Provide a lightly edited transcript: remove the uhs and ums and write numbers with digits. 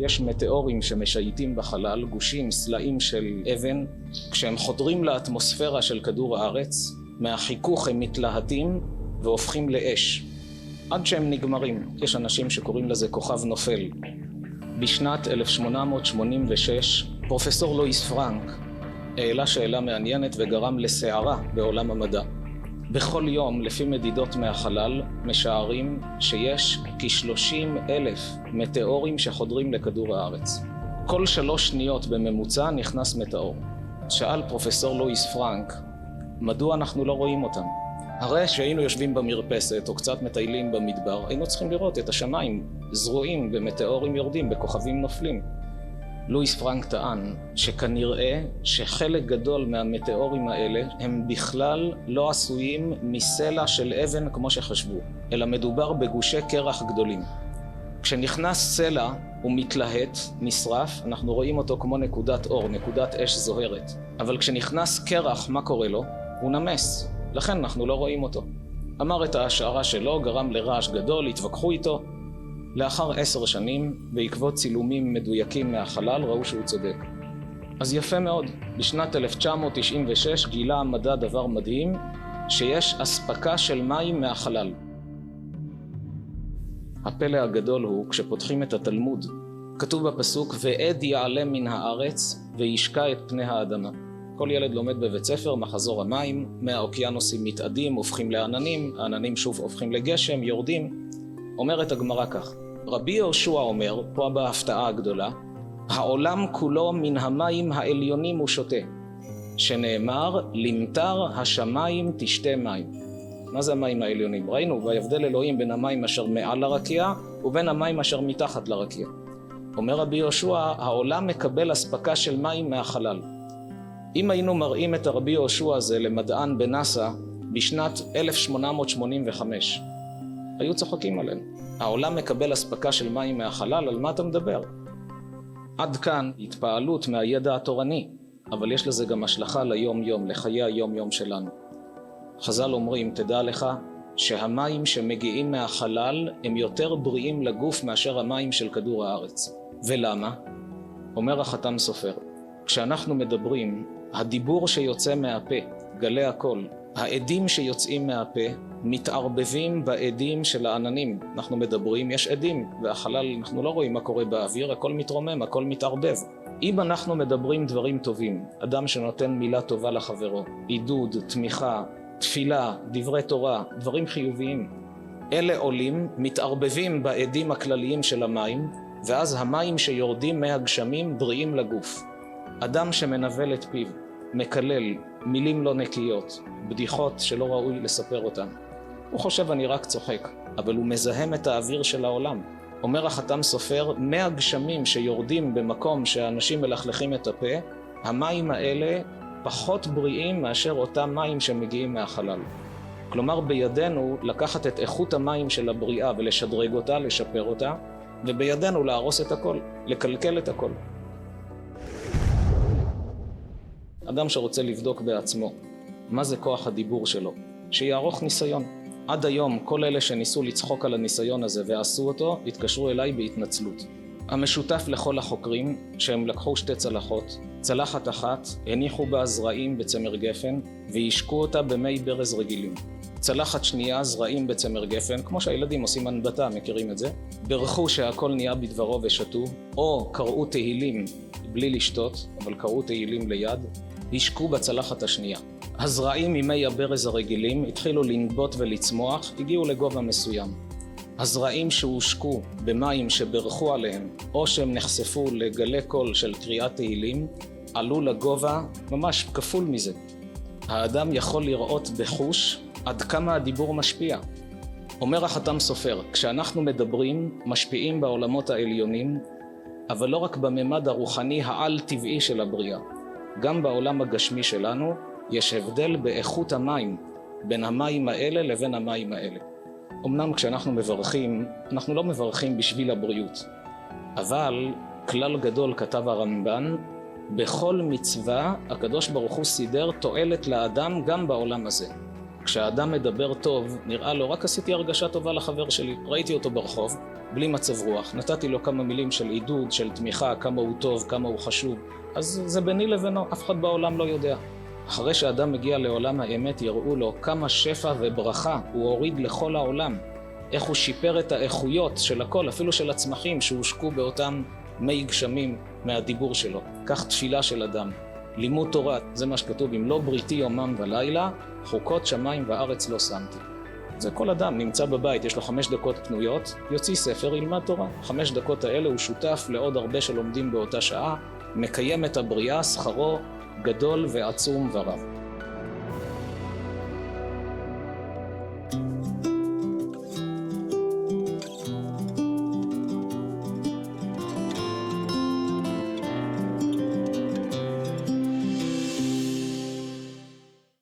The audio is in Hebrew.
יש מטאורים שמשייטים בחלל, גושים, סלעים של אבן. כשהם חודרים לאטמוספירה של כדור הארץ, מהחיכוך הם מתלהטים והופכים לאש. עד שהם נגמרים. יש אנשים שקוראים לזה כוכב נופל. בשנת 1886, פרופסור לואיס פרנק העלה שאלה מעניינת וגרם לסערה בעולם המדע. בכל יום, לפי מדידות מהחלל, משערים שיש כ-30,000 מטאורים שחודרים לכדור הארץ. כל 3 שניות בממוצע נכנס מטאור. שאל פרופסור לואיס פרנק, מדוע אנחנו לא רואים אותם? הרי שהיינו יושבים במרפסת או קצת מטיילים במדבר, היינו צריכים לראות את השמיים זרועים במטאורים יורדים, בכוכבים נופלים. לואיס פרנק טען שכנראה שחלק גדול מהמטאורים האלה הם בכלל לא עשויים מסלע של אבן כמו שחשבו, אלא מדובר בגושי קרח גדולים. כשנכנס סלע הוא מתלהט, נשרף, אנחנו רואים אותו כמו נקודת אור, נקודת אש זוהרת. אבל כשנכנס קרח, מה קורה לו? הוא נמס, לכן אנחנו לא רואים אותו. אמר את ההשערה שלו, גרם לרעש גדול, התווכחו איתו. לאחר 10 שנים, בעקבות צילומים מדויקים מהחלל, ראו שהוא צודק. אז יפה מאוד, בשנת 1996 גילה המדע דבר מדהים, שיש אספקה של מים מהחלל. הפלא הגדול הוא, כשפותחים את התלמוד, כתוב בפסוק, ועד יעלה מן הארץ וישקע את פני האדמה. כל ילד לומד בבית ספר, מחזור המים, מהאוקיינוסים מתאדים, הופכים לעננים, העננים שוב הופכים לגשם, יורדים. אומרת הגמרא כך, רבי יהושע אומר, פה בהפתעה הגדולה, העולם כולו מן המים העליונים הוא שותה, שנאמר, למטר השמיים תשתה מים. מה זה המים העליונים? ראינו, ויבדל אלוהים בין המים אשר מעל הרקיע, ובין המים אשר מתחת לרקיע. אומר רבי יהושע, העולם מקבל אספקה של מים מהחלל. אם היינו מראים את הרבי יהושע הזה למדען בנאסא בשנת 1885, היו צוחקים עלינו. העולם מקבל אספקה של מים מהחלל, על מה אתה מדבר? עד כאן התפעלות מהידע התורני, אבל יש לזה גם השלכה ליום יום, לחיי היום יום שלנו. חז"ל אומרים, תדע לך שהמים שמגיעים מהחלל הם יותר בריאים לגוף מאשר המים של כדור הארץ. ולמה? אומר החתם סופר, כשאנחנו מדברים, הדיבור שיוצא מהפה, גלי הקול, העדים שיוצאים מהפה, מתערבבים בעדים של העננים. אנחנו מדברים, יש עדים, והחלל אנחנו לא רואים מה קורה באוויר, הכל מתרומם, הכל מתערבב. אם אנחנו מדברים דברים טובים, אדם שנותן מילה טובה לחברו, עידוד, תמיכה, תפילה, דברי תורה, דברים חיוביים, אלה עולים, מתערבבים בעדים הכלליים של המים, ואז המים שיורדים מהגשמים בריאים לגוף. אדם שמנבל את פיו, מקלל, מילים לא נקיות, בדיחות שלא ראוי לספר אותן. הוא חושב אני רק צוחק, אבל הוא מזהם את האוויר של העולם. אומר החתם סופר, מהגשמים שיורדים במקום שאנשים מלכלכים את הפה, המים האלה פחות בריאים מאשר אותם מים שמגיעים מהחלל. כלומר בידינו לקחת את איכות המים של הבריאה ולשדרג אותה, לשפר אותה, ובידינו להרוס את הכל, לקלקל את הכל. אדם שרוצה לבדוק בעצמו מה זה כוח הדיבור שלו, שיערוך ניסיון. עד היום כל אלה שניסו לצחוק על הניסיון הזה ועשו אותו, התקשרו אליי בהתנצלות. המשותף לכל החוקרים שהם לקחו 2 צלחות, צלחת אחת, הניחו בה זרעים בצמר גפן והשקו אותה במי ברז רגילים. צלחת שנייה, זרעים בצמר גפן, כמו שהילדים עושים הנבטה, מכירים את זה. ברכו שהכל נהיה בדברו ושתו, או קראו תהילים בלי לשתות, אבל קראו תהילים ליד, השקו בצלחת השנייה. הזרעים ממי הברז הרגילים התחילו לנבוט ולצמוח, הגיעו לגובה מסוים. הזרעים שהושקו במים שברכו עליהם, או שהם נחשפו לגלי קול של קריאת תהילים, עלו לגובה ממש כפול מזה. האדם יכול לראות בחוש עד כמה הדיבור משפיע. אומר החתם סופר, כשאנחנו מדברים, משפיעים בעולמות העליונים, אבל לא רק בממד הרוחני העל-טבעי של הבריאה. גם בעולם הגשמי שלנו יש הבדל באיכות המים, בין המים האלה לבין המים האלה. אמנם כשאנחנו מברכים, אנחנו לא מברכים בשביל הבריאות. אבל כלל גדול כתב הרמב"ן, בכל מצווה הקדוש ברוך הוא סידר תועלת לאדם גם בעולם הזה. כשהאדם מדבר טוב, נראה לו רק עשיתי הרגשה טובה לחבר שלי, ראיתי אותו ברחוב, בלי מצב רוח. נתתי לו כמה מילים של עידוד, של תמיכה, כמה הוא טוב, כמה הוא חשוב. אז זה ביני לבינו, אף אחד בעולם לא יודע. אחרי שאדם מגיע לעולם האמת, יראו לו כמה שפע וברכה הוא הוריד לכל העולם. איך הוא שיפר את האיכויות של הכל, אפילו של הצמחים שהושקו באותם מי גשמים מהדיבור שלו. כך תפילה של אדם. לימוד תורה, זה מה שכתוב, אם לא בריתי יומם ולילה, חוקות שמיים וארץ לא שמתי. זה כל אדם נמצא בבית, יש לו 5 דקות פנויות, יוציא ספר, ילמד תורה. 5 דקות האלה הוא שותף לעוד הרבה שלומדים באותה שעה, מקיים את הבריאה, שכרו גדול ועצום ורב.